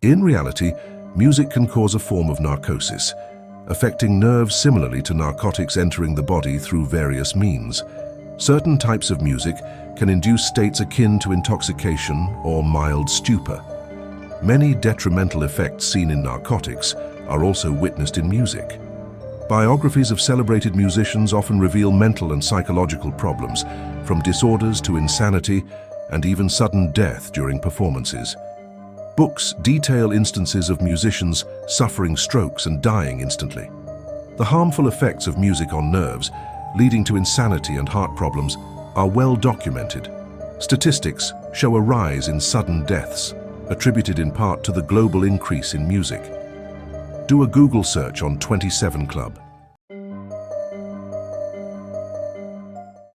In reality, music can cause a form of narcosis, affecting nerves similarly to narcotics entering the body through various means. Certain types of music can induce states akin to intoxication or mild stupor. Many detrimental effects seen in narcotics are also witnessed in music. Biographies of celebrated musicians often reveal mental and psychological problems, from disorders to insanity and even sudden death during performances. Books detail instances of musicians suffering strokes and dying instantly. The harmful effects of music on nerves, leading to insanity and heart problems, are well documented. Statistics show a rise in sudden deaths, attributed in part to the global increase in music. Do a Google search on 27 Club.